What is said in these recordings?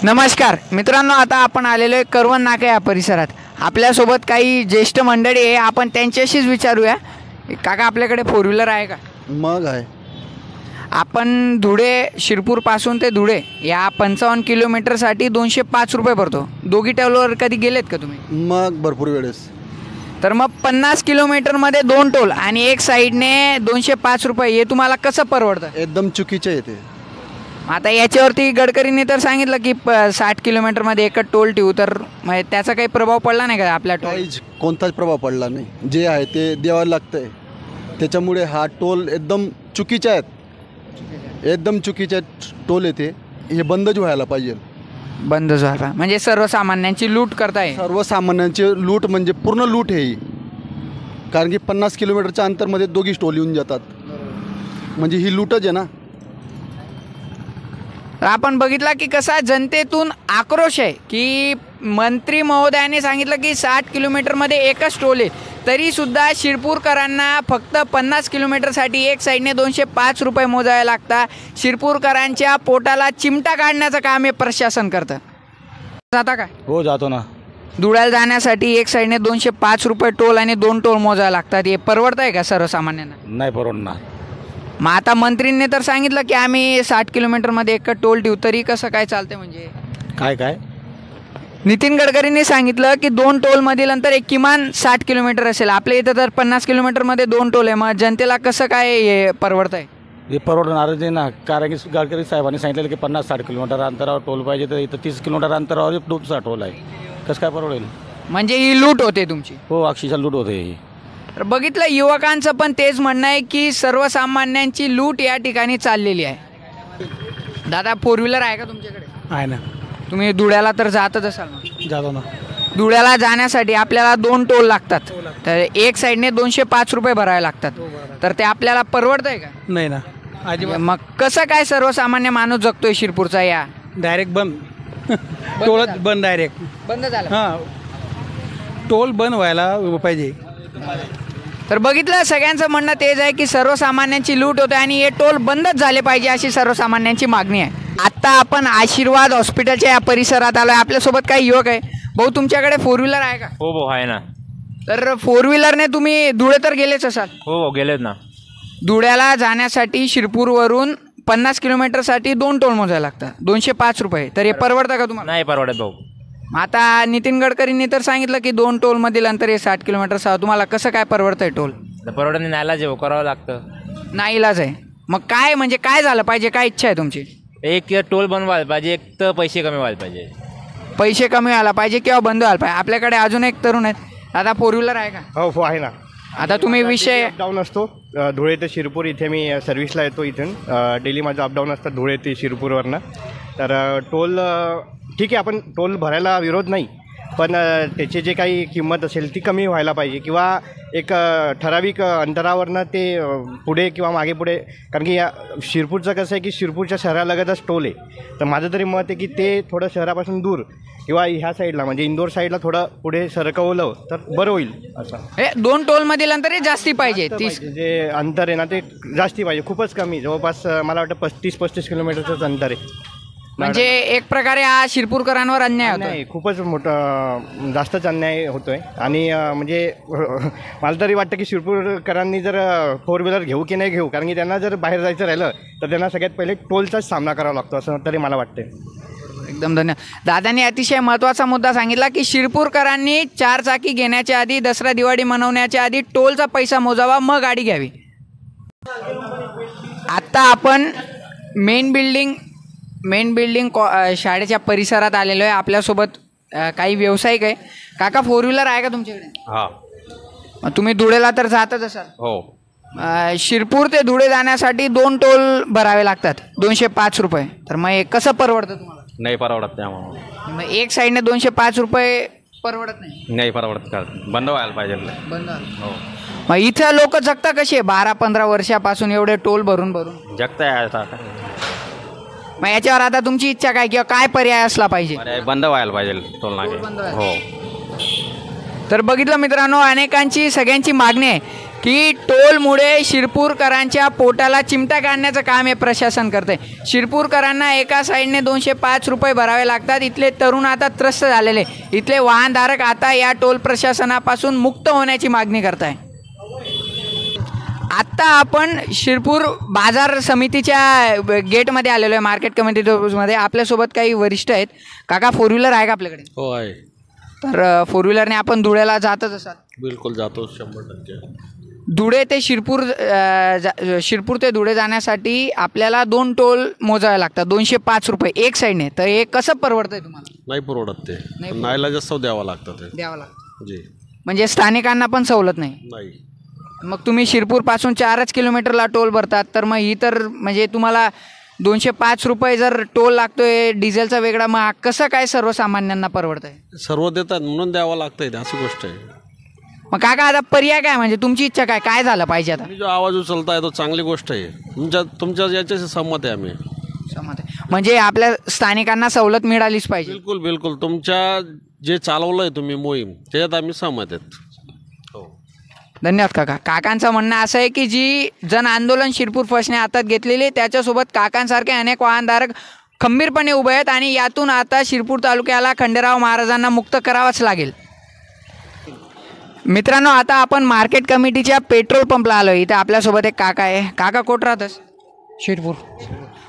नमस्कार मित्रांनो, आता आपण आलेलो आहे करवण नाका या परिसरात. आपल्यासोबत काही ज्येष्ठ मंडळी आहे, आपण त्यांच्याशीच विचारूया. काका, आपल्याकडे फोर व्हीलर आहे का? मग आहे. आपण धुळे शिरपूरपासून ते धुळे या 55 किलोमीटरसाठी 205 रुपये भरतो. दोघी टोलवर कधी गेलेत का तुम्ही? मग भरपूर वेळेस. तर मग 50 किलोमीटरमध्ये 2 टोल आणि एक साईडने 205 रुपये, हे तुम्हाला कसं परवडतं? एकदम चुकीचे येते. आता याच्यावरती गडकरींनी तर सांगितलं की 60 किलोमीटरमध्ये एकच टोल ठेवू, तर त्याचा काही प्रभाव पडला नाही का आपल्या टोल? काहीच कोणताच प्रभाव पडला नाही. जे आहे ते द्यावं लागतंय. त्याच्यामुळे हा टोल एकदम चुकीचे आहेत. एकदम चुकीचे टोल येते. हे बंदच व्हायला पाहिजे. बंद झाला म्हणजे सर्वसामान्यांची लूट करताय. सर्वसामान्यांची लूट म्हणजे पूर्ण लूट आहे ही. कारण की 50 किलोमीटरच्या अंतरमध्ये दोघीच टोल येऊन जातात. म्हणजे ही लूटच आहे ना. आपण बघितला की कसा जनतेतून आक्रोश आहे की मंत्री महोदयांनी सांगितलं की 60 किलोमीटरमध्ये एकच टोल आहे, तरीसुद्धा शिरपूरकरांना फक्त 50 किलोमीटरसाठी एक साईडने 205 रुपये मोजावे लागतात. शिरपूरकरांच्या पोटाला चिमटा काढण्याचं काम हे प्रशासन करतं. जाता का? हो, जातो ना. धुळ्याला जाण्यासाठी एक साईडने 205 रुपये टोल आणि 2 टोल मोजावे लागतात. हे परवडत आहे का सर्वसामान्यांना? नाही परवडणार. मग आता मंत्रींनी तर सांगितलं की आम्ही 60 किलोमीटरमध्ये एक टोल ठेवू, तरी कसं काय चालते? म्हणजे काय नितीन गडकरींनी सांगितलं की 2 टोलमधील अंतर एक किमान 60 किलोमीटर असेल. आपल्या इथं तर 50 किलोमीटरमध्ये 2 टोल आहे. मग जनतेला कसं काय हे परवडत आहे? हे परवडणारच आहे ना. कारण की गडकरी साहेबांनी सांगितलेलं की 50-60 किलोमीटर अंतरावर टोल पाहिजे, तर इथं 30 किलोमीटर अंतरावर दुसरा टोल आहे. कसं काय परवडेल? म्हणजे ही लूट होते तुमची. हो, अक्षरशः लूट होते ही. तर बघितलं, युवकांचं पण तेच म्हणणं आहे की सर्वसामान्यांची लूट या ठिकाणी चाललेली आहे. दादा, फोर व्हीलर आहे का तुमच्याकडे? आहे ना. तुम्ही धुळ्याला तर जातच असाल मग? जातो ना. धुळ्याला जाण्यासाठी आपल्याला 2 टोल लागतात, तर एक साईडने 205 रुपये भरावे लागतात. तर ते आपल्याला परवडत आहे का? नाही ना, अजिबात. मग कसं काय सर्वसामान्य माणूस जगतोय शिरपूरचा? या डायरेक्ट बंद. टोलच बंद डायरेक्ट. बंद झालं. हां, टोल बंद व्हायला पाहिजे. तर बघितलं, सगळ्यांचं म्हणणं तेच आहे की सर्वसामान्यांची लूट होते आणि हे टोल बंदच झाले पाहिजे अशी सर्वसामान्यांची मागणी आहे. आत्ता आपण आशीर्वाद हॉस्पिटलच्या या परिसरात आलो आहे. आपल्यासोबत काही युवक आहे. भाऊ, तुमच्याकडे फोर व्हीलर आहे का? हो भाऊ, आहे ना. तर फोर व्हीलरने तुम्ही धुळे तर गेलेच असाल? हो भाऊ, गेलेत ना. धुळ्याला जाण्यासाठी शिरपूरवरून 50 किलोमीटरसाठी 2 टोल मोजायला लागतात, 205 रुपये. तर हे परवडतं का तुम्हाला? नाही परवडत भाऊ. आता नितीन गडकरींनी तर सांगितलं की 2 टोलमधील अंतर हे 60 किलोमीटरसह. तुम्हाला कसं काय परवडतंय टोल? परवडत नाही, नाईलाज आहे भाऊ, करावं लागतं. नाईलाज आहे. मग काय म्हणजे काय झालं पाहिजे? काय इच्छा आहे तुमची? एक टोल बंद व्हायला पाहिजे, एक तर पैसे कमी व्हायला पाहिजे. पैसे कमी व्हायला पाहिजे किंवा बंद व्हायला पाहिजे. आपल्याकडे अजून एक तरुण आहेत. आता फोर व्हीलर आहे का? हो आहे ना. आता तुम्ही विषय अपडाऊन असतो धुळे ते शिरपूर. इथे मी सर्व्हिसला येतो. इथून डेली माझं अपडाऊन असतं धुळे ते शिरपूरवरनं. तर टोल ठीक आहे, आपण टोल भरायला विरोध नाही, पण त्याची जे काही किंमत असेल ती कमी व्हायला पाहिजे, किंवा एक ठराविक अंतरावरनं ते पुढे किंवा मागे पुढे. कारण की या शिरपूरचं कसं आहे की शिरपूरच्या शहरालगतच टोल आहे. तर माझं तरी मत आहे की ते थोडं शहरापासून दूर किंवा ह्या साईडला म्हणजे इंदोर साईडला थोडं पुढे सरकवलं तर बरं होईल. असं 2 टोलमधील अंतर हे जास्ती पाहिजे. 30 जे अंतर आहे ना ते जास्ती पाहिजे. खूपच कमी, जवळपास मला वाटतं 35-35 किलोमीटरचंच अंतर आहे. म्हणजे एक प्रकारे हा शिरपूरकरांवर अन्याय होतो. नाही, खूपच मोठं जास्तच अन्याय होतो आहे. आणि म्हणजे मला तरी वाटतं की शिरपूरकरांनी जर फोर व्हीलर घेऊ की नाही घेऊ, कारण की त्यांना जर बाहेर जायचं राहिलं तर त्यांना सगळ्यात पहिले टोलचाच सामना करावा लागतो, असं तरी मला वाटतं. एकदम धन्यवाद. दादांनी अतिशय महत्त्वाचा मुद्दा सांगितला की शिरपूरकरांनी 4 चाकी घेण्याच्या आधी, दसरा दिवाळी मनवण्याच्या आधी टोलचा पैसा मोजावा, मग गाडी घ्यावी. आत्ता आपण मेन बिल्डिंग शाळेच्या परिसरात आलेलो आहे. आपल्यासोबत काही व्यावसायिक आहे. काका, फोर व्हीलर आहे का तुमच्याकडे? हां. तुम्ही धुळेला तर जातच असाल? हो. शिरपूर ते धुळे जाण्यासाठी 2 टोल भरावे लागतात, 205 रुपये. तर मग हे कसं परवडतं तुम्हाला? नाही परवडत. त्यामुळे मग एक साईडने 205 रुपये परवडत नाही. नाही परवडत. का बंद व्हायला पाहिजे. बंद. हो. मग इथं लोक जगता कसे 12-15 वर्षापासून एवढे टोल भरून जगताय आता. मग याच्यावर आता तुमची इच्छा काय किंवा काय पर्याय असला पाहिजे? बंद व्हायला पाहिजे टोल नाके. हो. तर बघितलं मित्रांनो, अनेकांची सगळ्यांची मागणी आहे की टोलमुळे शिरपूरकरांच्या पोटाला चिमटा काढण्याचं काम हे प्रशासन करते. शिरपूरकरांना एका साईडने 205 रुपये भरावे लागतात. इथले तरुण आता त्रस्त झालेले, इथले वाहनधारक आता या टोल प्रशासनापासून मुक्त होण्याची मागणी करत आहे. आत्ता आपण शिरपूर बाजार समितीच्या गेटमध्ये आलेलो आहे, मार्केट कमिटी ऑफिसमध्ये. आपल्यासोबत काही वरिष्ठ आहेत. काका, फोर व्हीलर आहे का आपल्याकडे? हो आहे. तर फोर व्हीलरने आपण धुळ्याला जातच असाल? बिलकुल जातो, 100%. धुळे ते शिरपूर ते धुळे जाण्यासाठी आपल्याला 2 टोल मोजावे लागतात, 205 रुपये एक साईडने. तर हे कसं परवडतंय तुम्हाला? नाही परवडत ते, नाहीला जास्त द्यावं लागतं ते. द्यावं लागतं जी. म्हणजे स्थानिकांना पण सवलत नाही. नाही. मग तुम्ही शिरपूरपासून 4 किलोमीटरला टोल भरतात, तर मग ही तर म्हणजे तुम्हाला 205 रुपये जर टोल लागतोय, डिझेलचा वेगळा, मग कसं काय सर्वसामान्यांना परवडतंय? सर्व देतात म्हणून द्यावं लागतंय, अशी गोष्ट आहे. मग काका, आता पर्याय काय, म्हणजे तुमची इच्छा काय झालं पाहिजे आता? जो आवाज उचलताय तो चांगली गोष्ट आहे. तुमच्या याच्याशी सहमत आहे आम्ही. सहमत आहे. म्हणजे आपल्या स्थानिकांना सवलत मिळालीच पाहिजे. बिलकुल बिलकुल. तुमच्या जे चालवलंय तुम्ही मोहीम, त्याच्यात आम्ही सहमत आहेत. धन्यवाद काका. काकांचं म्हणणं असं आहे की जी जन आंदोलन शिरपूर फर्स्टने हातात घेतलेली, त्याच्यासोबत काकांसारखे अनेक वाहनधारक खंबीरपणे उभे आहेत आणि यातून आता शिरपूर तालुक्याला खंडेराव महाराजांना मुक्त करावंच लागेल. मित्रांनो, आता आपण मार्केट कमिटीच्या पेट्रोल पंपला आलो. इथं आपल्यासोबत एक काका आहे. काका, कोट राहतस? शिरपूर.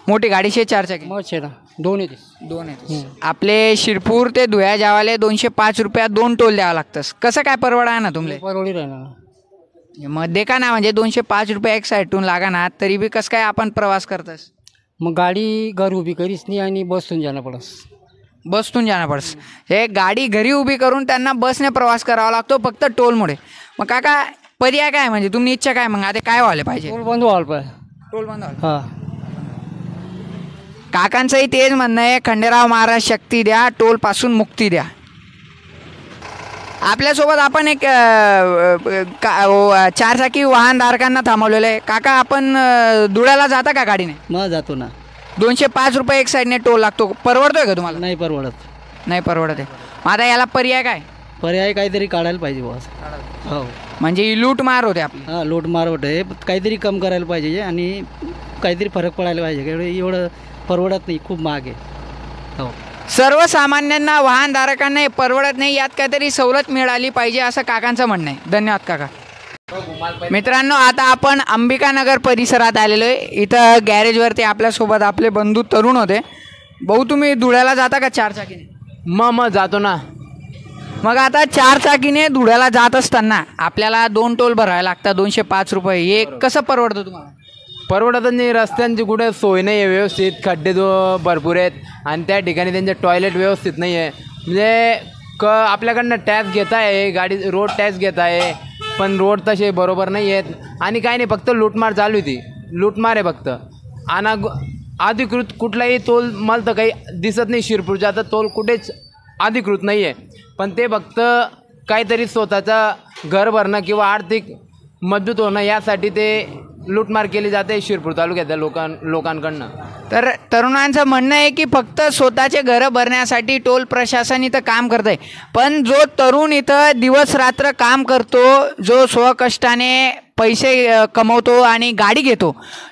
मोठी गाडी 4 मग ना 2 येते. 2 येते. आपले शिरपूर ते धुळ्या जावाले 205 रुपयात 2 टोल द्यावं लागतंस. कसं काय परवडा आहे ना तुमले? परवडी राहणार मग देखा ना, म्हणजे 205 रुपये एक साईडून लागा ना, तरी बी कसं काय आपण प्रवास करतस? मग गाडी घर उभी करीस नाही आणि बसून जाणं पडस. बसतून जाणं पडस. हे गाडी घरी उभी करून त्यांना बसने प्रवास करावा लागतो फक्त टोलमुळे. मग काका, पर्याय काय, म्हणजे तुमची इच्छा काय? मग आता काय व्हायला पाहिजे? टोल बंद व्हायला पाहिजे. टोल बंद व्हायला. हां. काकांचंही तेच म्हणणं आहे, खंडेराव महाराज शक्ती द्या, टोलपासून मुक्ती द्या. आपल्यासोबत आपण एक 4 चाकी वाहनधारकांना थांबवलेलं आहे. काका, आपण धुळ्याला जाता का गाडीने? मग जातो ना. 205 रुपये एक साईडने टोल लागतो. परवडतोय का तुम्हाला? नाही परवडत. नाही परवडत आहे. मग आता याला पर्याय काय? पर्याय काहीतरी काढायला पाहिजे बॉस. हो. म्हणजे ही लूट मार होते आपली. हां, लूट मारवट आहे. काहीतरी कम करायला पाहिजे आणि काहीतरी फरक पडायला पाहिजे. एवढं परवडत नाही, खूप महाग आहे. हो. सर्वसामान्यांना, वाहनधारकांना हे परवडत नाही, यात काहीतरी सवलत मिळाली पाहिजे असं काकांचं म्हणणं आहे. धन्यवाद काका. मित्रांनो, आता आपण अंबिकानगर परिसरात आलेलो आहे. इथं गॅरेजवरती आपल्यासोबत आपले बंधू तरुण होते. भाऊ, तुम्ही धुळ्याला जाता का 4 चाकीने? मग जातो ना. मग आता 4 चाकीने धुळ्याला जात असताना आपल्याला 2 टोल भरावे लागतात, 205 रुपये. हे कसं परवडतं तुम्हाला? परवडतच नाही. रस्त्यांची कुठे सोय नाही आहे व्यवस्थित, खड्डे भरपूर आहेत आणि त्या ठिकाणी त्यांचे टॉयलेट व्यवस्थित नाही आहे. म्हणजे आपल्याकडनं टॅक्स घेत आहे, गाडी रोड टॅक्स घेत आहे, पण रोड तसे बरोबर नाही आहेत. आणि काही नाही, फक्त लूटमार चालू होती. लूटमार आहे फक्त. अधिकृत कुठलाही टोल मला तर काही दिसत नाही. शिरपूरचा तर टोल कुठेच अधिकृत नाही आहे. पण ते फक्त काहीतरी स्वतःचं घर भरणं किंवा आर्थिक मजबूत होणं यासाठी ते लूटमार केली जाते शिरपूर तालुक्यातल्या लोकांकडनं. तर तरुणांचं म्हणणं आहे की फक्त स्वतःचे घरं भरण्यासाठी टोल प्रशासन इथं काम करतं आहे. पण जो तरुण इथं दिवस रात्र काम करतो, जो स्वकष्टाने पैसे कमवतो आणि गाडी घेतो,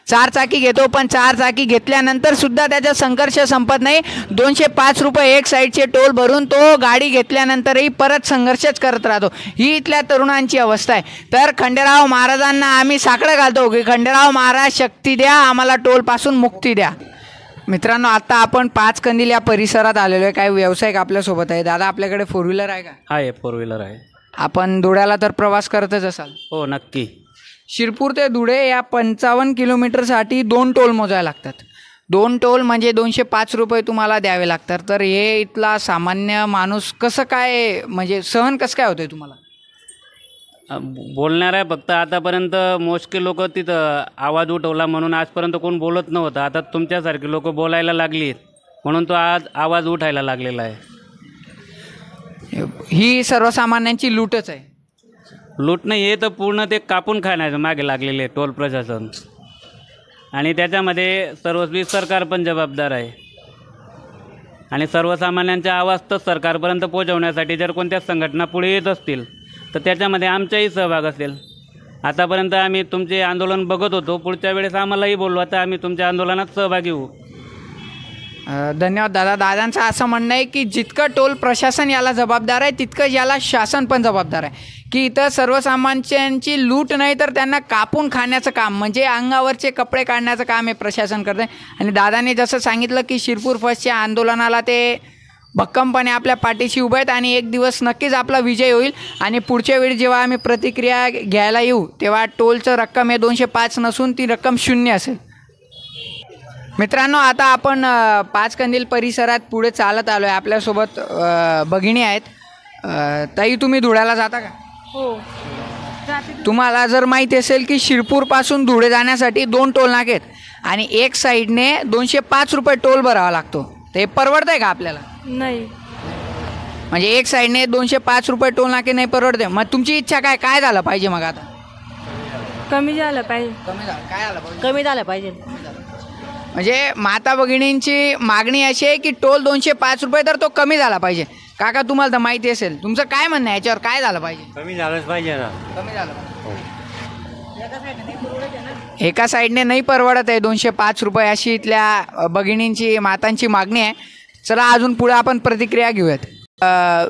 4 चाकी घेतो, पण 4 चाकी घेतल्यानंतर सुद्धा त्याचा संघर्ष संपत नाही. 205 रुपये एक साईडचे टोल भरून तो गाडी घेतल्यानंतरही परत संघर्षच करत राहतो. ही इथल्या तरुणांची अवस्था आहे. तर खंडेराव महाराजांना आम्ही साकडं घालतो की खंडेराव महाराज शक्ती द्या, आम्हाला टोलपासून मुक्ती द्या. मित्रांनो, आता आपण 5 कंदील या परिसरात आलेलो आहे. काही व्यावसायिक आपल्यासोबत आहे. दादा, आपल्याकडे 4 व्हीलर आहे का? आहे, 4 व्हीलर आहे. आपण धुळ्याला तर प्रवास करतच असाल? हो, नक्की. शिरपूर ते धुळे या 55 किलोमीटरसाठी 2 टोल मोजायला लागतात. 2 टोल म्हणजे 205 रुपये तुम्हाला द्यावे लागतात. तर हे इथला सामान्य माणूस कसं काय, म्हणजे सहन कसं काय होतंय तुम्हाला? बोलणार आहे फक्त. आतापर्यंत मोजके लोक तिथं आवाज उठवला म्हणून आजपर्यंत कोण बोलत नव्हतं. आता तुमच्यासारखे लोक बोलायला लागली म्हणून तो आज आवाज उठायला लागलेला आहे. ही सर्वसामान्यांची लूटच आहे. लूट नाही, हे तर पूर्ण ते कापून खाण्याचं मागे लागलेले टोल प्रशासन. आणि त्याच्यामध्ये सर्वस्वी सरकार पण जबाबदार आहे. आणि सर्वसामान्यांचा आवाज तर सरकारपर्यंत पोहोचवण्यासाठी जर कोणत्या संघटना पुढे येत असतील तर त्याच्यामध्ये आमचाही सहभाग असेल. आतापर्यंत आम्ही तुमचे आंदोलन बघत होतो, पुढच्या वेळेस आम्हालाही बोलवा तर आम्ही तुमच्या आंदोलनात सहभागी होऊ. धन्यवाद दादा. दादांचं असं म्हणणं आहे की जितकं टोल प्रशासन याला जबाबदार आहे तितकं याला शासन पण जबाबदार आहे, की इथं सर्वसामान्यांची लूट नाही तर त्यांना कापून खाण्याचं काम म्हणजे अंगावरचे कपडे काढण्याचं काम हे प्रशासन करतं आहे. आणि दादाने जसं सांगितलं की शिरपूर फर्स्टच्या आंदोलनाला ते भक्कमपणे आपल्या पाठीशी उभे आहेत आणि एक दिवस नक्कीच आपला विजय होईल. आणि पुढच्या वेळी जेव्हा आम्ही प्रतिक्रिया घ्यायला येऊ तेव्हा टोलचं रक्कम हे 205 नसून ती रक्कम 0 असेल. मित्रांनो, आता आपण पाचकंदील परिसरात पुढे चालत आलो आहे. आपल्यासोबत भगिनी आहेत. ताई, तुम्ही धुळ्याला जाता का? हो. तुम्हाला जर माहिती असेल की शिरपूरपासून धुळे जाण्यासाठी 2 टोल नाके आहेत आणि एक साईडने 205 रुपये टोल भरावा लागतो. ते परवडतं आहे का आपल्याला? नाही. म्हणजे एक साईडने 205 रुपये टोल नाके नाही परवडते. मग तुमची इच्छा काय झालं पाहिजे? मग आता कमी झालं पाहिजे. काय झालं पाहिजे? कमी झालं पाहिजे. म्हणजे माता भगिनींची मागणी अशी आहे की टोल 205 रुपये तर तो कमी झाला पाहिजे. काका, तुम्हाला तर माहिती असेल, तुमचं काय म्हणणं आहे याच्यावर? काय झालं पाहिजे? कमी झालंच पाहिजे ना. कमी झालं एका साईडने नाही परवडत आहे 205 रुपये अशी इथल्या भगिनींची मातांची मागणी आहे. चला अजून पुढे आपण प्रतिक्रिया घेऊयात.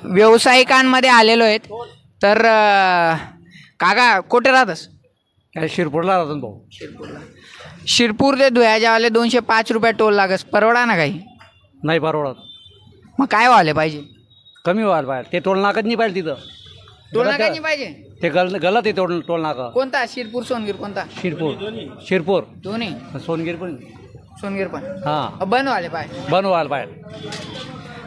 व्यावसायिकांमध्ये आलेलो आहेत. तर काका, कुठे राहतस? शिरपूरला राहतो भाऊ. शिरपूर ते धुळ्याच्यावाले 205 रुपये टोल लागस, परवडा ना काही? नाही परवडत. मग काय व्हायला पाहिजे? कमी व्हायला पाहिजे. ते टोल नाकाच नाही पाहिजे तिथं. टोल नाका नाही पाहिजे. ते गलत आहे टोल नाका. कोणता? शिरपूर सोनगीर कोणता? शिरपूर दोन्ही. सोनगीर पण. सोनगीर पण. हां, बनवाले पाहिजे. बनवायला पाहिजे.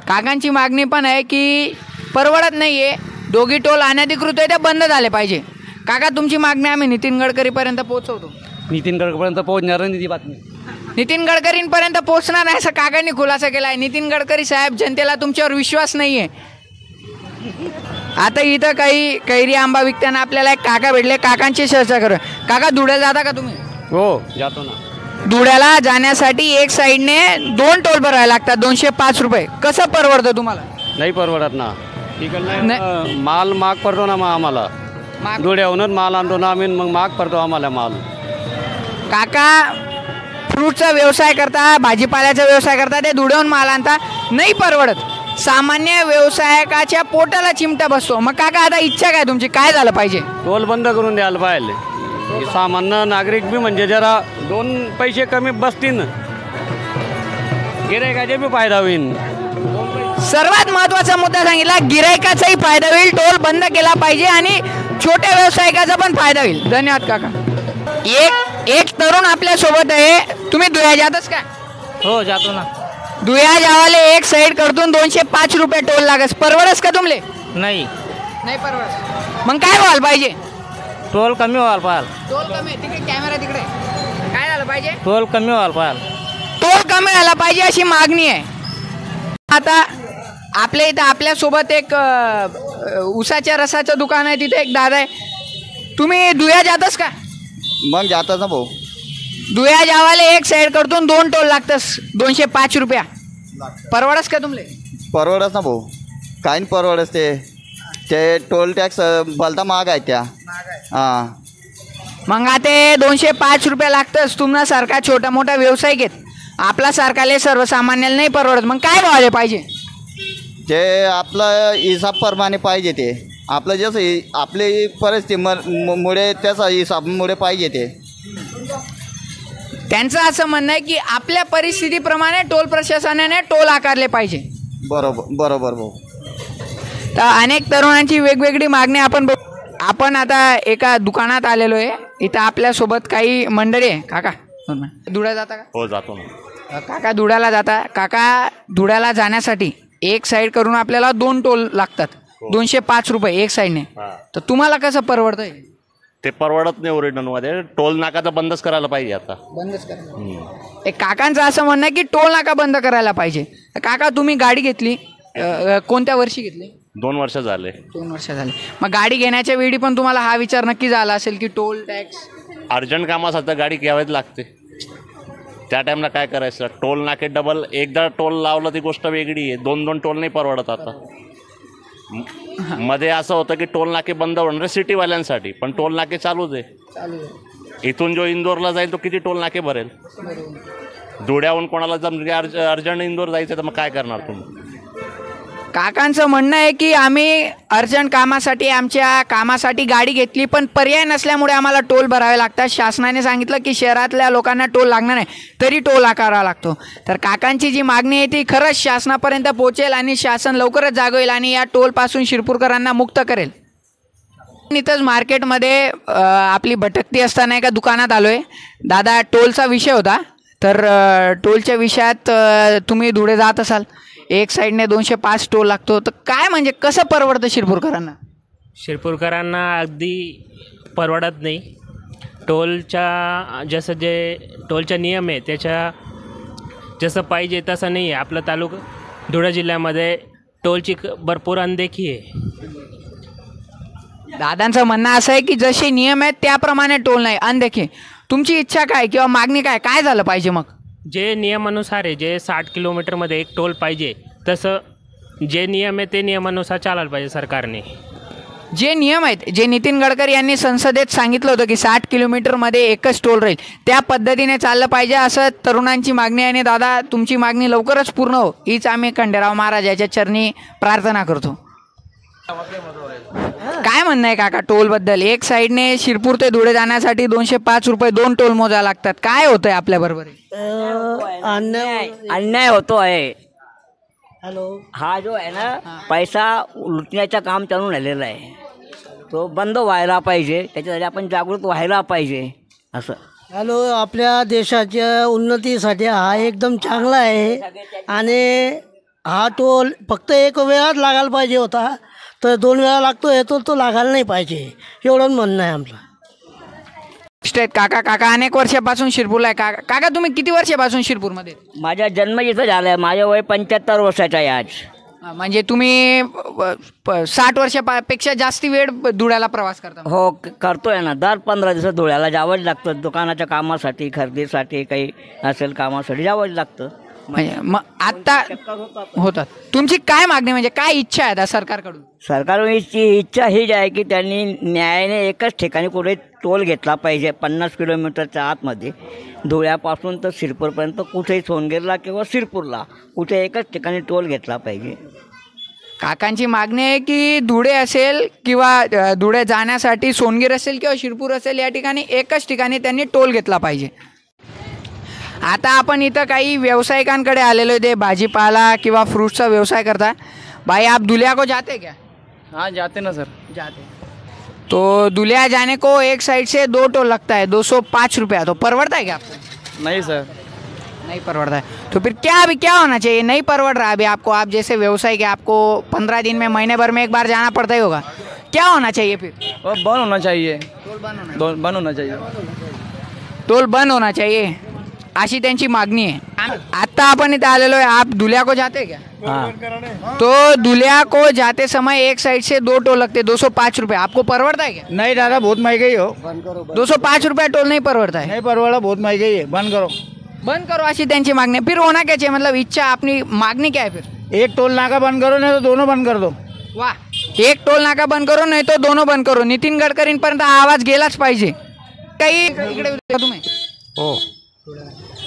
काकांची मागणी पण आहे की परवडत नाही आहे, दोघी टोल अनधिकृत आहे ते बंद झाले पाहिजे. काका, तुमची मागणी आम्ही नितीन गडकरीपर्यंत पोहोचवतो. नितीन गडकरीपर्यंत पोहोचणार नाही ती बातमी. नितीन गडकरींपर्यंत पोहोचणार नाही असं काकांनी खुलासा केला आहे. नितीन गडकरी साहेब, जनतेला तुमच्यावर विश्वास नाही आहे. आता इथं काही कैरी आंबा विकताना आपल्याला एक काका भेटले, काकांची चर्चा करू. काका, धुळ्याला जाता का तुम्ही? हो, जातो ना. धुळ्याला जाण्यासाठी एक साईडने 2 टोल भरायला लागतात 205 रुपये. कसं परवडतं तुम्हाला? नाही परवडत ना. माल महाग पडतो ना मग आम्हाला. धुळ्याहूनच माल आणतो ना आम्ही, मग महाग पडतो आम्हाला माल. काका फ्रूटचा व्यवसाय करता, भाजीपाल्याचा व्यवसाय करता, ते धुळ्याहून माल आणता, नाही परवडत. सामान्य व्यावसायिकाच्या पोटाला चिमटा बसतो. मग काका, आता इच्छा काय तुमची? काय झालं पाहिजे? टोल बंद करून द्यायला पाहिजे. सामान्य नागरिक बी म्हणजे जरा 2 पैसे कमी बसतील, गिरायकाचे बी फायदा होईल. सर्वात महत्त्वाचा मुद्दा सांगितला, गिरायकाचाही फायदा होईल, टोल बंद केला पाहिजे आणि छोट्या व्यावसायिकाचा पण फायदा होईल. धन्यवाद काका. एक तरुण आपल्या सोबत आहे. तुम्ही धुळ्या जातच का? हो, जातो ना. धुळ्या जावाले एक साईड करतून 205 रुपये टोल लागस, परवडस का तुमले? नाही परवडत. मग काय व्हायला पाहिजे? टोल कमी व्हायला पाहिजे. टोल कमी. तिकडे कॅमेरा तिकडे. काय झालं पाहिजे? टोल कमी व्हायला पाहिजे. टोल कमी व्हायला पाहिजे अशी मागणी आहे. आता आपल्या इथं आपल्यासोबत एक उसाच्या रसाचं दुकान आहे, तिथे एक दादा आहे. तुम्ही धुळ्या जातस का? मग जातात ना भाऊ. धुळ्या जावाले एक साईड करतून 2 टोल लागतस 205 रुपया. परवडस का तुमले? परवडत ना भाऊ. काय नाही परवडत. ते टोल टॅक्स भलता महाग आहे त्या. हां, मग आता 205 रुपये लागतंच. तुमच्यासारखा छोटा मोठा व्यावसायिक आहेत, आपला सारखाले सर्वसामान्याला नाही परवडत. मग काय व्हायला पाहिजे? ते आपलं हिसाबप्रमाणे पाहिजे. ते आपलं जसं आपली परिस्थिती मुळे त्याचा हिसाबमुळे पाहिजे. ते त्यांचं असं म्हणणं आहे की आपल्या परिस्थितीप्रमाणे टोल प्रशासनाने टोल आकारले पाहिजे. बरोबर भाऊ. तर अनेक तरुणांची वेगवेगळी मागणी आपण आता एका दुकानात आलेलो आहे. इथं आपल्यासोबत काही मंडळी आहे. काका, धुळ्याला जाता का? हो, जातो ना. काका, धुळ्याला जाता. काका, धुळ्याला जाण्यासाठी एक साईड करून आपल्याला 2 टोल लागतात 205 रुपये एक साईडने. तर तुम्हाला कसं परवडतंय? ते परवडत नाही. ओरिजिनलमध्ये टोल नाका तर बंदच करायला पाहिजे. आता बंदच करायला. एक काकांचं असं म्हणणं आहे की टोल नाका बंद करायला पाहिजे. काका, तुम्ही गाडी घेतली, कोणत्या वर्षी घेतली? 2 वर्ष झाले. 2 वर्ष झाले. मग गाडी घेण्याच्या वेळी पण तुम्हाला हा विचार नक्की झाला असेल की टोल टॅक्स? अर्जंट कामासाठी गाडी घ्यावीच लागते. त्या टाईमला काय करायचं? टोल नाके डबल. एकदा टोल लावलं ती गोष्ट वेगळी आहे. 2 टोल नाही परवडत आता. मध्ये असं होतं की टोल नाके बंद होणार सिटीवाल्यांसाठी, पण टोल नाके चालूच आहे. इथून जो इंदोरला जाईल तो किती टोल नाके भरेल? धुळ्याहून कोणाला जर अर्जंट इंदोर जायचं तर मग काय करणार तुम्ही? काकांचं म्हणणं आहे की आम्ही अर्जंट कामासाठी आमच्या कामासाठी गाडी घेतली, पण पर्याय नसल्यामुळे आम्हाला टोल भरावे लागतात. शासनाने सांगितलं की शहरातल्या लोकांना टोल लागणार नाही, तरी टोल आकारावा लागतो. तर काकांची जी मागणी आहे ती खरंच शासनापर्यंत पोहोचेल आणि शासन लवकरच जागं होईल आणि या टोलपासून शिरपूरकरांना मुक्त करेल. इथंच मार्केटमध्ये आपली भटकती असताना एका दुकानात आलो आहे. दादा, टोलचा विषय होता, तर टोलच्या विषयात तुम्ही धुळे जात असाल, एक साईडने 205 टोल लागतो, तर काय म्हणजे कसं परवडतं शिरपूरकरांना? शिरपूरकरांना अगदी परवडत नाही. टोलच्या जसं जे टोलचा नियम आहे त्याच्या जसं पाहिजे तसं नाही आहे. आपलं तालुका धुळे जिल्ह्यामध्ये टोलची भरपूर अनदेखी आहे. दादांचं म्हणणं असं आहे की जसे नियम आहेत त्याप्रमाणे टोल नाही, अनदेखी. तुमची इच्छा काय किंवा मागणी काय झालं पाहिजे? मग जे नियमानुसार आहे, जे 60 किलोमीटरमध्ये एक टोल पाहिजे, तसं जे नियम आहे ते नियमानुसार चालायला पाहिजे सरकारने. जे नियम आहेत, जे नितीन गडकरी यांनी संसदेत सांगितलं होतं की 60 किलोमीटरमध्ये एकच टोल राहील, त्या पद्धतीने चाललं पाहिजे असं तरुणांची मागणी आहे. आणि दादा, तुमची मागणी लवकरच पूर्ण हो हीच आम्ही खंडेराव महाराज याच्या चरणी प्रार्थना करतो. काय म्हणणं आहे काका टोलबद्दल? एक साईडने शिरपूर ते धुळे जाण्यासाठी 205 रुपये 2 टोल मोजावे लागतात. काय होतंय आपल्याबरोबर? अन्याय होतो आहे. हा जो आहे ना पैसा लुटण्याचं काम चालून राहिलेलं आहे, तो बंद व्हायला पाहिजे. त्याच्यासाठी आपण जागृत व्हायला पाहिजे. असं आपल्या देशाच्या उन्नतीसाठी हा एकदम चांगला आहे. आणि हा टोल फक्त एक वेळाच लागायला पाहिजे होता, तर 2 वेळा लागतोय, तो लागायला नाही पाहिजे, एवढं म्हणणं आहे आमचं. काका अनेक वर्षापासून शिरपूरला आहे. काका तुम्ही किती वर्षापासून शिरपूरमध्ये? माझा जन्म इथं झाला आहे. माझं वय 75 वर्षाचं आहे आज. म्हणजे तुम्ही 60 वर्षापेक्षा जास्ती वेळ धुळ्याला प्रवास करता? हो, करतोय ना. दर 15 दिवस धुळ्याला जावंच लागतं. दुकानाच्या कामासाठी, खरेदीसाठी, काही असेल कामासाठी जावंच लागतं. म्हणजे मग आता होतात. तुमची काय मागणी, म्हणजे काय इच्छा आहे सरकारकडून? सरकारची इच्छा हीच आहे की त्यांनी न्यायाने एकच ठिकाणी कुठे टोल घेतला पाहिजे. 50 किलोमीटरच्या आतमध्ये धुळ्यापासून तर शिरपूरपर्यंत, कुठेही सोनगीरला किंवा शिरपूरला कुठे एकच ठिकाणी टोल घेतला पाहिजे. काकांची मागणी आहे की धुळे असेल किंवा धुळे जाण्यासाठी सोनगीर असेल किंवा शिरपूर असेल, या ठिकाणी एकच ठिकाणी त्यांनी टोल घेतला पाहिजे. आता आपण इथं काही व्यावसायिकांकडे आलेलो आहे, ते भाजीपाला किंवा फ्रूट्सचा व्यवसाय करता. भाई, आप दुलिया को जाते क्या? हाँ, जाते ना सर. जाते. तो दुलिया जाने को एक साइड से 2 टोल लगता है, 205 रुपया. तो परवड़ता है क्या आपको? नहीं सर, नहीं परवड़ता है. तो फिर अभी क्या होना चाहिए? नहीं परवड़ रहा अभी आपको, आप जैसे व्यवसायिक है, आपको 15 दिन में, महीने भर में एक बार जाना पड़ता ही होगा. क्या होना चाहिए फिर? वो बंद होना चाहिए. टोल बंद होना चाहिए. टोल बंद होना चाहिए अशी त्यांची मागणी आहे. आता आपण इथे आलेलो आहे. आप दुलिया को जाते क्या? हाँ. तो दुलिया को जाते समय एक साइड से 2 टोल लगते, 205 रुपये. आपको परवड़ता है क्या? नहीं दादा, बहुत महंगाई हो. 205 रुपये टोल नहीं परवड़ता है. नहीं परवड़ा, बहुत महंगाई है. बंद करो अशी त्यांची मागणी. फिर होना क्या चाहिए, मतलब इच्छा अपनी मागणी क्या है फिर? एक टोल नाका बंद करो, नहीं तो दोनों बंद कर दो. वाह, एक टोल नाका बंद करो, नाही तो दोनों बंद करो. नितीन गडकरींपर्यंत हा आवाज गेलाच पाहिजे. काही इकडे तुम्ही हो,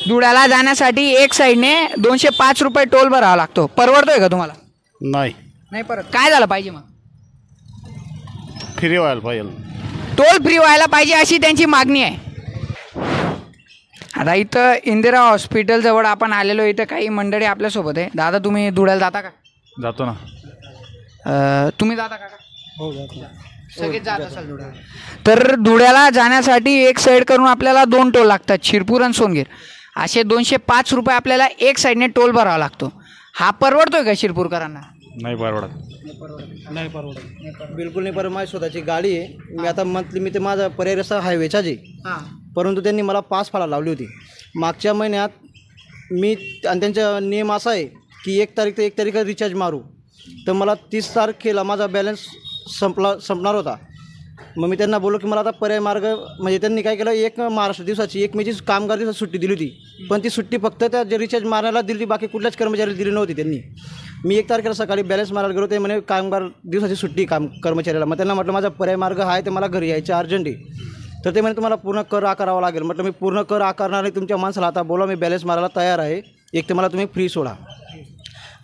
धुळ्याला जाण्यासाठी एक साईडने 205 रुपये टोल भरावा लागतो. परवडतोय का तुम्हाला? नाही परत. काय झालं पाहिजे मग? फ्री व्हायला पाहिजे. टोल फ्री व्हायला पाहिजे अशी त्यांची मागणी आहे. आता इथं इंदिरा हॉस्पिटल जवळ आपण आलेलो. इथं काही मंडळी आपल्यासोबत आहे. दादा, तुम्ही धुळ्याला जाता का? जातो ना. तुम्ही जाता का? हो, जातो. सगळेच जात असाल धुळ्याला. तर धुळ्याला जाण्यासाठी एक साईड करून आपल्याला 2 टोल लागतात, शिरपूर आणि सोनगीर. असे 205 रुपये आपल्याला एक साईडने टोल भरावा लागतो. हा परवडतोय का शिरपूरकरांना? नाही परवडत. बिलकुल नाही परवडत. माझी स्वतःची गाडी आहे. मी आता मंथली, मी ते माझा पर्याय रस्ता हायवेचाच आहे, परंतु त्यांनी मला पास फाळा लावली होती मागच्या महिन्यात. मी आणि त्यांचा नियम असा आहे की 1 तारीख ते 1 तारीख रिचार्ज मारू, तर मला 30 तारखेला माझा बॅलन्स संपणार होता. मग मी त्यांना बोललो की मला आता पर्याय मार्ग, म्हणजे त्यांनी काय केलं, 1 महाराष्ट्र दिवसाची 1 मेची कामगार दिवसाची सुट्टी दिली होती, पण ती सुट्टी फक्त त्या जे रिचार्ज मारायला दिली, बाकी कुठल्याच कर्मचाऱ्याला दिली नव्हती त्यांनी. मी 1 तारखेला सकाळी बॅलन्स मारायला गेलो, ते म्हणे कामगार दिवसाची सुट्टी कर्मचाऱ्याला. मग त्यांना म्हटलं माझा पर्याय मार्ग आहे, ते मला घरी यायचं अर्जंट आहे. तर ते म्हणे तुम्हाला पूर्ण कर आकारावा लागेल. म्हटलं मी पूर्ण कर आकारणार नाही, तुमच्या माणसाला आता बोला, मी बॅलन्स मारायला तयार आहे, एक तर मला तुम्ही फ्री सोडा.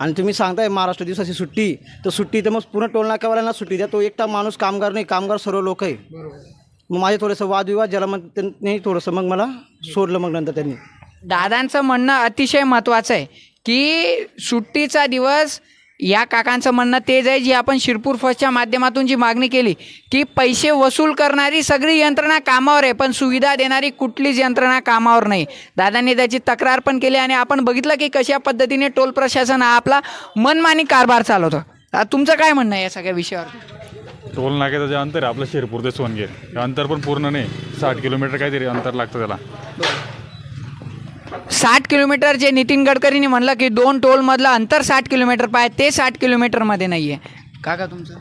आणि तुम्ही सांगताय महाराष्ट्र दिवसाची सुट्टी, तर सुट्टी तर मग पूर्ण टोल नाक्यावाल्यांना सुट्टी द्या. तो एकटा माणूस कामगार नाही, कामगार सर्व लोक आहे. मग माझे थोडंसं वादविवाद ज्याला मग त्यांनी थोडंसं मग मला सोडलं. मग नंतर त्यांनी दादांचं म्हणणं अतिशय महत्त्वाचं आहे की सुट्टीचा दिवस, या काकांचं म्हणणं तेच आहे जी आपण शिरपूर फर्स्टच्या माध्यमातून जी मागणी केली की पैसे वसूल करणारी सगळी यंत्रणा कामावर आहे, पण सुविधा देणारी कुठलीच यंत्रणा कामावर नाही. दादांनी त्याची तक्रार पण केली आणि आपण बघितलं की कशा पद्धतीने टोल प्रशासन हा आपला मनमानी कारभार चालवतो. तुमचं काय म्हणणं आहे या सगळ्या विषयावर? टोल नाक्याचं जे अंतर आहे आपलं शिरपूर ते सोनगीर, हे अंतर पण पूर्ण नाही, 60 किलोमीटर काहीतरी अंतर लागतं त्याला. 60 किलोमीटर जे नितीन गडकरींनी म्हणलं की 2 टोलमधलं अंतर 60 किलोमीटर पाहिजे, ते 60 किलोमीटरमध्ये नाही आहे. काका तुमचं?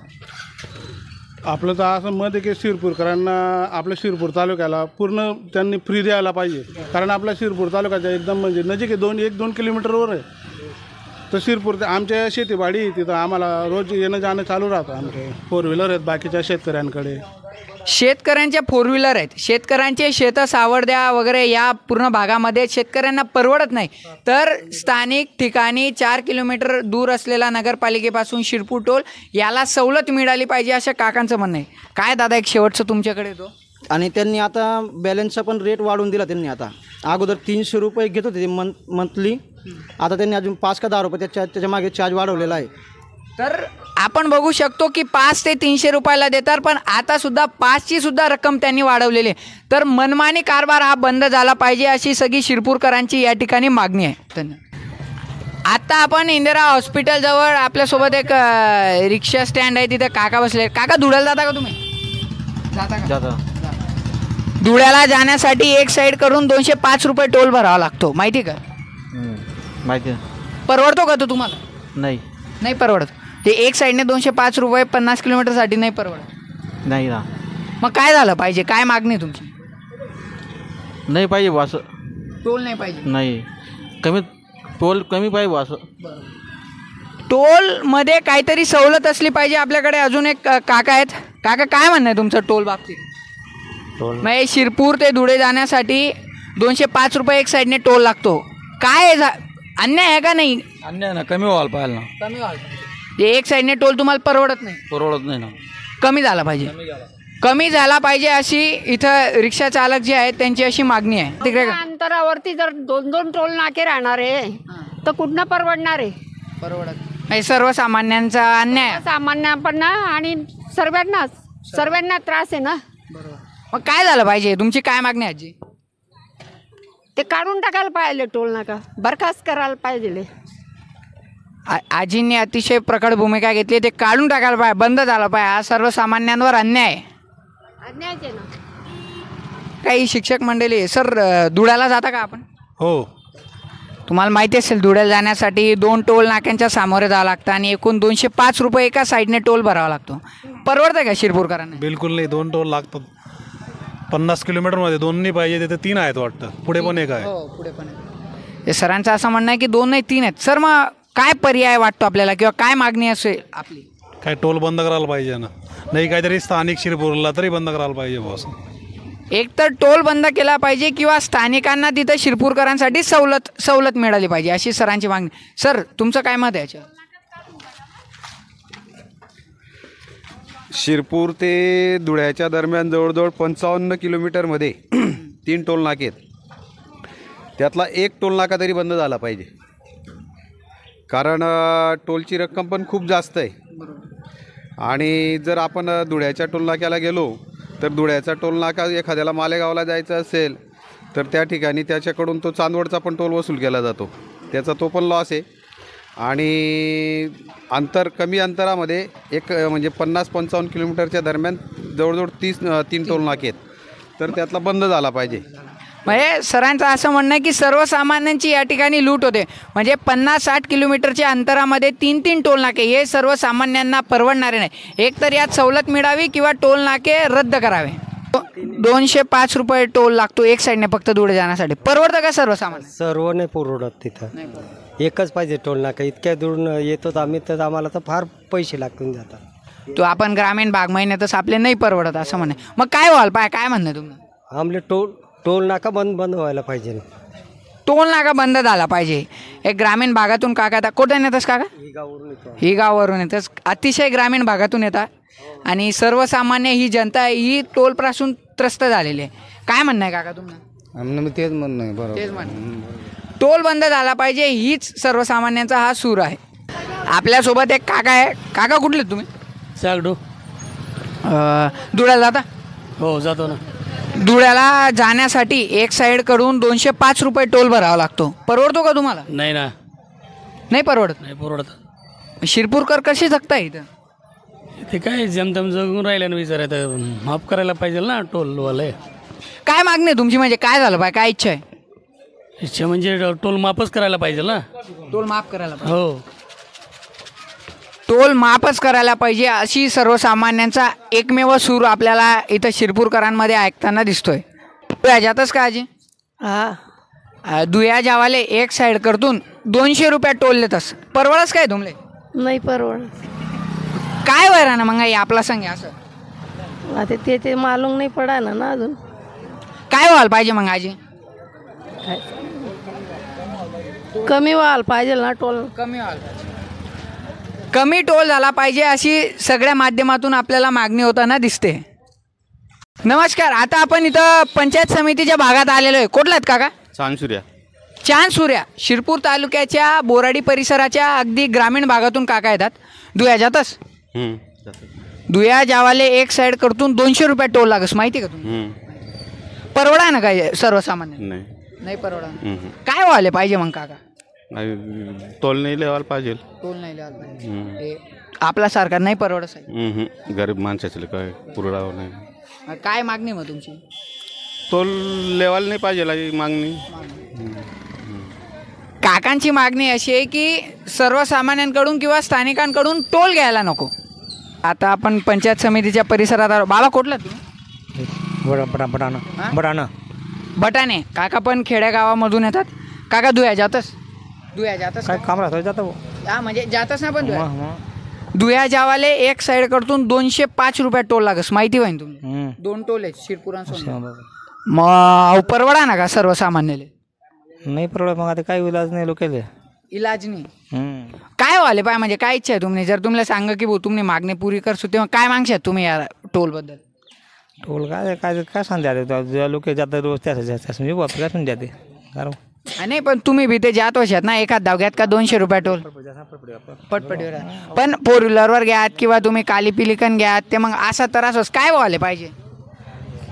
आपलं तर असं मत आहे की शिरपूरकरांना आपल्या शिरपूर तालुक्याला पूर्ण त्यांनी फ्री द्यायला पाहिजे. कारण आपल्या शिरपूर तालुक्याच्या एकदम म्हणजे नजीक आहे, 1-2 किलोमीटरवर आहे. तर शिरपूर आमच्या शेतीवाडी तिथं आम्हाला रोज येणं जाणं चालू राहतं. आमचे 4 व्हीलर आहेत बाकीच्या शेतकऱ्यांकडे. शेतकऱ्यांच्या 4 व्हीलर आहेत, शेतकऱ्यांचे शेतं सावरद्या वगैरे या पूर्ण भागामध्ये शेतकऱ्यांना परवडत नाही. तर स्थानिक ठिकाणी 4 किलोमीटर दूर असलेला नगरपालिकेपासून शिरपूर टोल याला सवलत मिळाली पाहिजे असं काकांचं म्हणणं आहे. काय दादा एक शेवटचं तुमच्याकडे तो? आणि त्यांनी आता बॅलन्सचा पण रेट वाढवून दिला. त्यांनी आता अगोदर 300 रुपये घेत होते मंथली, आता त्यांनी अजून 5 का 10 रुपये त्याच्या मागे चार्ज वाढवलेला आहे. तर आपण बघू शकतो की 5 ते 300 रुपयाला देतात, पण आता सुद्धा 5ची सुद्धा रक्कम त्यांनी वाढवलेली आहे. तर मनमानी कारभार हा बंद झाला पाहिजे अशी सगळी शिरपूरकरांची या ठिकाणी मागणी आहे. धन्यवाद. आता आपण इंदिरा हॉस्पिटलजवळ आपल्यासोबत एक रिक्षा स्टँड आहे, तिथे काका बसले. काका धुळ्याला जाता का तुम्ही? जाता. धुळ्याला जाण्यासाठी एक साईड करून 205 रुपये टोल भरावा लागतो, माहिती का? माहिती. परवडतो का तो तुम्हाला? नाही परवडत. हे एक साईडने 205 रुपये 50 किलोमीटरसाठी नाही परवडत. नाही ना. मग काय झालं पाहिजे? काय मागणी तुमची? नाही पाहिजे बा असं. टोल नाही पाहिजे. नाही, टोल कमी पाहिजे बा असं. टोलमध्ये काहीतरी सवलत असली पाहिजे. आपल्याकडे अजून एक काका आहेत. काका काय म्हणणं आहे तुमचं टोल बाबतीत? मग शिरपूर ते धुळे जाण्यासाठी 205 रुपये एक साईडने टोल लागतो. काय अन्याय आहे का नाही? अन्याय ना, कमी व्हायला पाहिजे ना. कमी व्हायला. एक साईडने टोल तुम्हाला परवडत नाही? परवडत नाही ना. कमी झाला पाहिजे. कमी झाला पाहिजे अशी इथं रिक्षा चालक जे आहेत त्यांची अशी मागणी आहे. तिकडे अंतरावरती जर 2-2 टोल नाके राहणार आहे तर कुठनं परवडणार आहे? परवडत नाही. सर्वसामान्यांचा अन्याय, सामान्यांना आणि सर्वांना त्रास आहे ना. मग काय झालं पाहिजे? तुमची काय मागणी आहे आजी? ते काढून टाकायला पाहिजे टोल नाका, बरखास्त करायला पाहिजे. आजींनी अतिशय प्रकट भूमिका घेतली. ते काढून टाकायला पाहिजे, बंद झाला पाहिजे. हा सर्वसामान्यांवर अन्याय आहे. अन्यायच आहे ना. काही शिक्षक मंडळी, सर धुळ्याला जाता का आपण? हो. तुम्हाला माहिती असेल धुळ्याला जाण्यासाठी 2 टोल नाक्यांच्या सामोरे जावं लागतं आणि एकूण 205 रुपये एका साईडने टोल भरावा लागतो. परवडतं का शिरपूरकरांना? बिलकुल नाही. 2 टोल लागतात. 50 किलोमीटरमध्ये 2 नाही पाहिजे, तिथे 3 आहेत वाटतं. पुढे पण एक आहे. हो, पुढे पण आहे. सरांचं असं म्हणणं आहे की 2 नाही 3 आहेत. सर मग काय पर्याय वाटतो आपल्याला किंवा काय मागणी असेल आपली? काय टोल बंद करायला पाहिजे ना, नाही काहीतरी स्थानिक शिरपूरला तरी बंद करायला पाहिजे बॉस. एक तर टोल बंद केला पाहिजे किंवा स्थानिकांना तिथं शिरपूरकरांसाठी सवलत मिळाली पाहिजे अशी सरांची मागणी. सर तुमचं काय मत आहे याच्यावर? शिरपूर ते धुळ्याच्या दरम्यान जवळजवळ 55 किलोमीटरमध्ये 3 टोल नाके आहेत. त्यातला एक टोल नाका तरी बंद झाला पाहिजे, कारण टोलची रक्कम पण खूप जास्त आहे. आणि जर आपण धुळ्याच्या टोल नाक्याला गेलो तर धुळ्याचा टोल नाका एखाद्याला मालेगावला जायचं असेल तर त्या ठिकाणी त्याच्याकडून तो चांदवडचा पण टोल वसूल केला जातो, त्याचा तो पण लॉस आहे. आणि कमी अंतरामध्ये एक म्हणजे 50-55 किलोमीटरच्या दरम्यान जवळजवळ 3 टोल नाके आहेत, तर त्यातला बंद झाला पाहिजे. म्हणजे सरांचं असं म्हणणं आहे की सर्वसामान्यांची या ठिकाणी लूट होते. म्हणजे 50-60 किलोमीटरच्या अंतरामध्ये 3 टोल नाके हे सर्वसामान्यांना परवडणारे नाही. एक तर यात सवलत मिळावी किंवा टोल नाके रद्द करावे. 205 रुपये टोल लागतो एक साईडने फक्त धुळे जाण्यासाठी. परवडतं का सर्वसामान्य? सर्व नाही परवडत तिथं. एकच पाहिजे टोल नाका. इतक्या दूर येतो आम्ही तर आम्हाला तर फार पैसे लागून जातात. तो आपण ग्रामीण भाग महिन्यातच आपले नाही परवडत असं म्हणे. मग काय व्हायला पाहिजे, काय म्हणणं तुम्ही? आमले टोल नाका बंद व्हायला पाहिजे. टोल नाका बंद झाला पाहिजे. एक ग्रामीण भागातून काका आता कुठे येतस काका? ही गावावरून येतस. अतिशय ग्रामीण भागातून येतात आणि सर्वसामान्य ही जनता ही टोलपासून त्रस्त झालेली आहे. काय म्हणणं आहे काका तुम्हाला? आम्ही तेच म्हणणं आहे. बरोबर तेच म्हणणं. टोल बंद झाला पाहिजे हीच सर्वसामान्यांचा हा सूर आहे. आपल्यासोबत एक काका आहे. काका कुठले तुम्ही? सागडू. धुळ्याला जाता? हो जातो ना. धुळ्याला जाण्यासाठी एक साईडकडून 205 रुपये टोल भरावा लागतो. परवडतो का तुम्हाला? नाही ना. नाही परवडत. नाही परवडत. शिरपूरकर कशी जगता इथं? ते काय जमतम जगून राहिले ना विचारायचं. माफ करायला पाहिजे ना टोलवाले. काय मागणी आहे तुमची, म्हणजे काय झालं पाहिजे, काय इच्छा आहे? इच्छा म्हणजे टोल माफच करायला पाहिजे ना. टोल माफ करायला पाहिजे. हो. टोल माफच करायला पाहिजे अशी सर्वसामान्यांचा एकमेव सूर आपल्याला इथं शिरपूरकरांमध्ये ऐकताना दिसतोय. याच्यातच का आजी? दुया जावाले एक साइड करतून 200 रुपये टोल लेतस. परवडस काय तुमले? नाही परवड. काय वैरा ना मग आपला सांगे असं आता ते मालूम नाही पडा ना अजून. काय व्हायला पाहिजे मग आजी? कमी व्हायला पाहिजे ना टोल. कमी व्हायला पाहिजे. कमी टोल झाला पाहिजे अशी सगळ्या माध्यमातून आपल्याला मागणी होताना दिसते. नमस्कार. आता आपण इथं पंचायत समितीच्या भागात आलेलो आहे. कुठला आहेत काका? चांदसूर्या. चांदसूर्या शिरपूर तालुक्याच्या बोराडी परिसराच्या अगदी ग्रामीण भागातून काका येतात. दुया जातस? दुया जावाले एक साइड करतून 200 रुपये टोल लागस. माहिती का तुम्ही? परवडा ना काय सर्वसामान्य? नाही परवडा. काय व्हायला पाहिजे मग काका? टोल नाही लिहायला पाहिजे. टोल नाही लिहायला पाहिजे. आपला सरकार नाही परवडत. गरीब माणसाचे काय पुरवठा नाही. काय मागणी मग तुमची? टोल लेवायला नाही पाहिजे मागणी. काकांची मागणी अशी आहे की सर्वसामान्यांकडून किंवा स्थानिकांकडून टोल घ्यायला नको. आता आपण पंचायत समितीच्या परिसरात आलो. बाबा कुठला तुम्ही? बटाणे. काका पण खेड्यागावामधून येतात. काका दुया जातस? दुया जातस काय काम राहतो जातो. हा म्हणजे जातस ना. पण दुया जावाले एक साइड करतून 205 रुपये टोल लागस. माहिती होईन तुम्ही? 2 टोल आहेत शिरपुरांसोबत. मग परवडा ना का सर्वसामान्याले? नाही परवडत. मग आता काय इलाज नाही लोकांना. इलाज नाही. काय व्हायला पाहिजे, म्हणजे काय इच्छा आहे तुम्ही? जर तुम्हाला सांगा की भाऊ तुम्ही मागणी पुरी करसो तेव्हा काय मागशात तुम्ही या टोल बद्दल? टोल काय काय काय सांगते लोक जातात रोज त्याच मी वापरा समजा ते. नाही पण तुम्ही बी ते जात वर्षात ना एखाद धावग्यात का 200 रुपये टोल पटपटीवर. पण 4 व्हीलरवर घ्यात किंवा तुम्ही काली पिलिकन घ्यात ते मग असा त्रास काय व्हायला पाहिजे?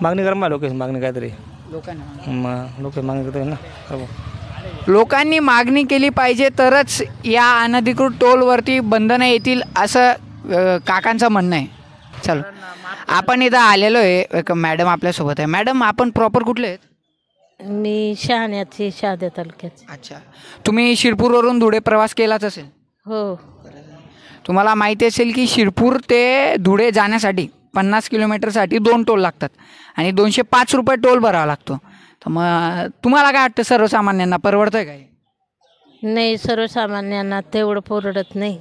मागणी कर. लोक मागणी काहीतरी लोकांना लोक मागणी करतो ना. लोकांनी मागणी केली पाहिजे तरच या अनधिकृत टोलवरती बंधनं येतील असं काकांचं म्हणणं आहे. चलो आपण इथं आलेलो आहे. एक मॅडम आपल्यासोबत आहे. मॅडम आपण प्रॉपर कुठले आहेत? मी शहाण्याची शहाद्या तालुक्याची. अच्छा. तुम्ही शिरपूरवरून धुळे प्रवास केलाच असेल? हो. तुम्हाला माहिती असेल की शिरपूर ते धुळे जाण्यासाठी 50 किलोमीटरसाठी 2 टोल लागतात आणि 205 रुपये टोल भरावा लागतो. तर मग तुम्हाला काय वाटतं सर्वसामान्यांना परवडतंय काय? नाही सर्वसामान्यांना तेवढं परवडत नाही.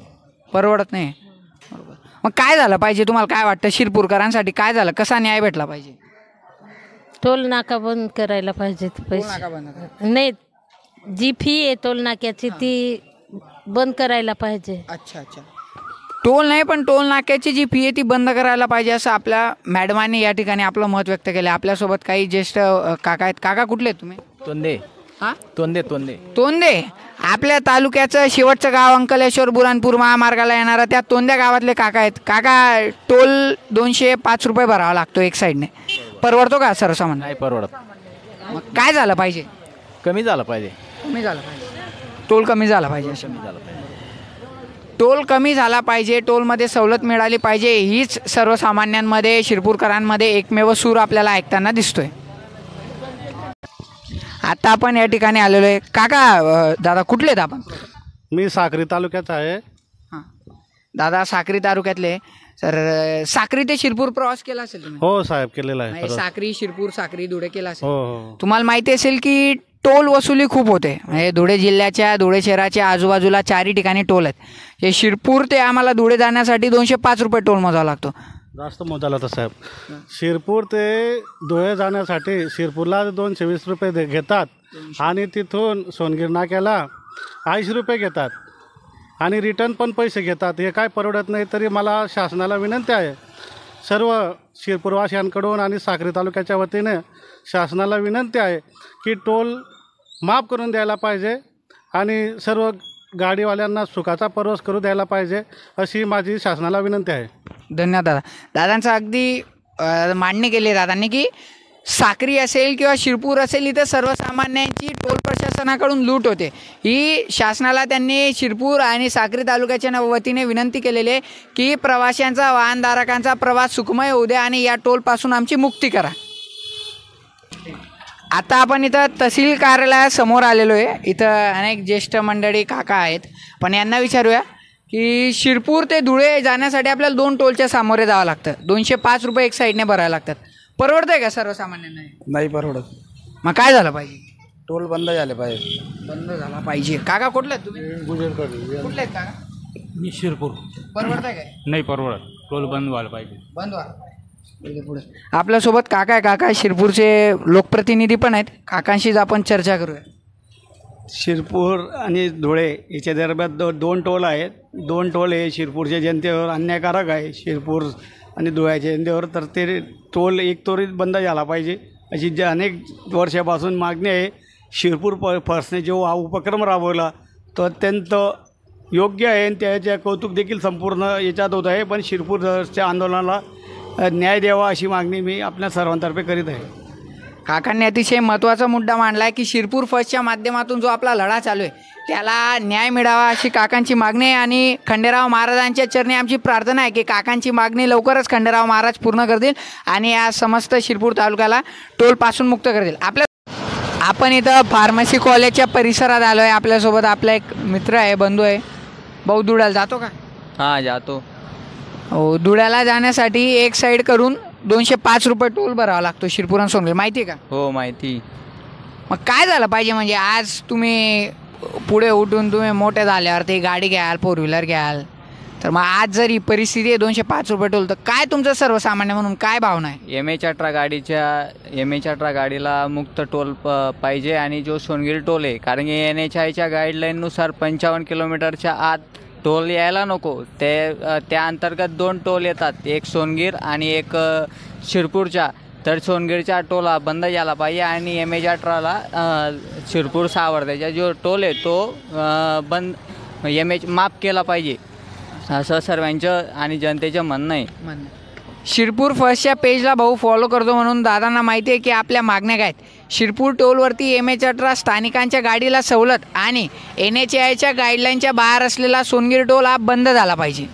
परवडत नाही. बरोबर. मग काय झालं पाहिजे तुम्हाला काय वाटतं? शिरपूरकरांसाठी काय झालं, कसा न्याय भेटला पाहिजे? टोल नाका बंद करायला पाहिजे. पैसे नाही जी फी आहे टोल नाक्याची ती बंद करायला पाहिजे. अच्छा अच्छा. टोल नाही पण टोल नाक्याची जी फी आहे ती बंद करायला पाहिजे असं आपल्या मॅडमांनी या ठिकाणी आपलं मत व्यक्त केलं. आपल्यासोबत काही ज्येष्ठ काका आहेत. काका कुठले आहेत तुम्ही? तोंदे. हां तोंदे तोंदे तोंदे. आपल्या तालुक्याचं शेवटचं गाव अंकलेश्वर बुरानपूर महामार्गाला येणारा त्या तोंद्या गावातले काका आहेत. काका टोल 205 रुपये भरावा लागतो एक साईडने. परवडतो का सर्वसामान्य? नाही परवडत. मग काय झालं पाहिजे? कमी झालं पाहिजे. कमी झालं पाहिजे. टोल कमी झाला पाहिजे. टोल कमी झाला पाहिजे. टोलमध्ये सवलत मिळाली पाहिजे हीच सर्वसामान्यांमध्ये शिरपूरकरांमध्ये एकमेव सूर आपल्याला ऐकताना दिसतोय. आता आपण या ठिकाणी आलेलो आहे. काका दादा कुठले आहेत आपण? मी साक्री तालुक्याचा आहे. हां दादा साक्री तालुक्यातले. सर साक्री ते शिरपूर प्रवास केला असेल तुम्ही? हो साहेब केलेला आहे. साक्री शिरपूर साक्री धुळे केला असेल. हो हो. तुम्हाला माहिती असेल की टोल वसुली खूप होते. म्हणजे धुळे जिल्ह्याच्या धुळे शहराच्या आजूबाजूला 4 ठिकाणी टोल आहेत. हे शिरपूर ते आम्हाला धुळे जाण्यासाठी 205 रुपये टोल मोजावा लागतो. जास्त मोजायला तर साहेब. शिरपूर ते धुळे जाण्यासाठी शिरपूरला 220 रुपये घेतात आणि तिथून सोनगीर नाक्याला 80 रुपये घेतात आणि रिटर्न पण पैसे घेतात. हे काय परवडत नाही. तरी मला शासनाला विनंती आहे, सर्व शिरपूरवासियांकडून आणि साक्री तालुक्याच्या वतीने शासनाला विनंती आहे की टोल माफ करून द्यायला पाहिजे आणि सर्व गाडीवाल्यांना सुखाचा प्रवास करू द्यायला पाहिजे, अशी माझी शासनाला विनंती आहे. धन्यवाद दादा. दादांचं अगदी मान्य केले दादांनी की साक्री असेल किंवा शिरपूर असेल, इथं सर्वसामान्यांची टोल प्रशासनाकडून लूट होते. ही शासनाला त्यांनी शिरपूर आणि साक्री तालुक्याच्या वतीने विनंती केलेली आहे की प्रवाशांचा वाहनधारकांचा प्रवास सुखमय होऊ द्या आणि या टोलपासून आमची मुक्ती करा. आता आपण इथं तहसील कार्यालयासमोर आलेलो आहे. इथं अनेक ज्येष्ठ मंडळी काका आहेत. पण यांना विचारूया की शिरपूर ते धुळे जाण्यासाठी आपल्याला 2 टोलच्या सामोरे जावं लागतं. 205 रुपये एक साईडने भरायला लागतात. परवडतंय का सर्वसामान्यांना? नाही परवडत. मग काय झालं पाहिजे? टोल बंद झाले पाहिजे. बंद झाला पाहिजे. काका कुठले आहेत तुम्ही? कुठले आहेत काका? मी शिरपूर. परवडतंय काय? नाही परवडत. टोल बंद व्हायला पाहिजे. बंद व्हा. पुढे आपल्यासोबत काका आहे. काका शिरपूरचे लोकप्रतिनिधी पण आहेत. काकांशीच आपण चर्चा करूया. शिरपूर आणि धुळे याच्या दरम्यान 2 टोल आहेत. 2 टोल हे शिरपूरच्या जनतेवर अन्यायकारक आहे. शिरपूर आणि धुळ्याच्या जनतेवर तर ते टोल एक त्वरित बंद झाला पाहिजे अशी जे अनेक वर्षापासून मागणी आहे. शिरपूर फर्स्टने जो हा उपक्रम राबवला तो अत्यंत योग्य आहे आणि त्याचे कौतुक देखील संपूर्ण याच्यात होत आहे. पण शिरपूरच्या आंदोलनाला न्याय द्यावा अशी मागणी मी आपल्या सर्वांतर्फे करीत आहे. काकांनी अतिशय महत्त्वाचा मुद्दा मांडला आहे की शिरपूर फर्स्टच्या माध्यमातून जो आपला लढा चालू आहे त्याला न्याय मिळावा अशी काकांची मागणी आहे. आणि खंडेराव महाराजांच्या चरणी आमची प्रार्थना आहे की काकांची मागणी लवकरच खंडेराव महाराज पूर्ण करतील आणि या समस्त शिरपूर तालुक्याला टोलपासून मुक्त करतील. आपण इथं फार्मसी कॉलेजच्या परिसरात आलो आहे. आपल्यासोबत आपला एक मित्र आहे, बंधू आहे. भाऊ धुळ्याला जातो का? हां जातो. हो, धुळ्याला जाण्यासाठी एक साईड करून 205 रुपये टोल भरावा लागतो शिरपूर आणि सोनगीर. माहिती आहे का? हो माहिती. मग काय झालं पाहिजे म्हणजे आज तुम्ही पुढे उठून तुम्ही मोठे झाल्यावर ते गाडी घ्याल, 4 व्हीलर घ्याल, तर मग आज जर ही परिस्थिती आहे 205 रुपये टोल, तर काय तुमचं सर्वसामान्य म्हणून काय भावना आहे? एम एच 18 गाडीला मुक्त टोल पाहिजे. आणि जो सोनगीर टोल आहे, कारण की NHIच्या गाईडलाईननुसार 55 किलोमीटरच्या आत टोल यायला नको. त्या अंतर्गत 2 टोल येतात, एक सोनगीर आणि एक शिरपूरच्या. तर सोनगीरचा टोल हा बंद झाला पाहिजे आणि MH 18ला शिरपूर सावर्ड्याचा जो टोल आहे तो बंद MH माफ केला पाहिजे असं सर्वांचं आणि जनतेचं म्हणणं आहे. शिरपूर फर्स्टच्या पेजला भाऊ फॉलो करतो म्हणून दादांना माहिती आहे की आपल्या मागण्या काय आहेत. शिरपूर टोलवरती MH 18 स्थानिकांच्या गाडीला सवलत आणि NHIच्या गाईडलाईनच्या बाहेर असलेला सोनगीर टोल हा बंद झाला पाहिजे.